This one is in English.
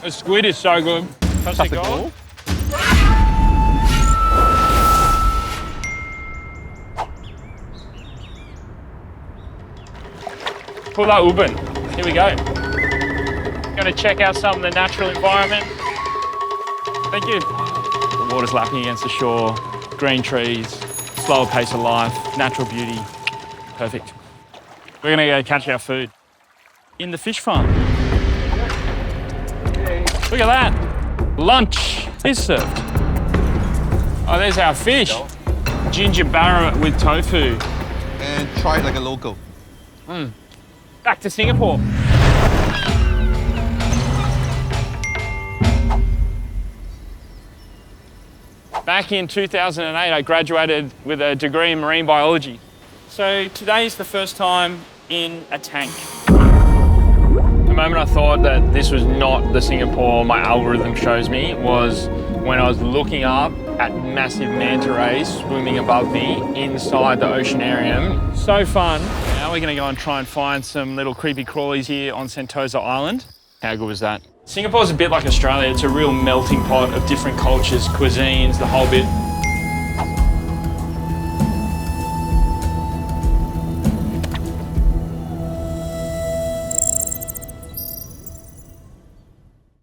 The squid is so good. Plastic gold. Pulau Ubin. Here we go. Going to check out some of the natural environment. Thank you. The water's lapping against the shore, green trees, slower pace of life, natural beauty. Perfect. We're going to go catch our food in the fish farm. Look at that. Lunch is served. Oh, there's our fish. Ginger barra with tofu. And try it like a local. Back to Singapore. Back in 2008, I graduated with a degree in marine biology. So today is the first time in a tank. The moment I thought that this was not the Singapore my algorithm shows me was when I was looking up at massive manta rays swimming above me inside the Oceanarium. So fun. Now we're gonna go and try and find some little creepy crawlies here on Sentosa Island. How good was that? Singapore's a bit like Australia. It's a real melting pot of different cultures, cuisines, the whole bit.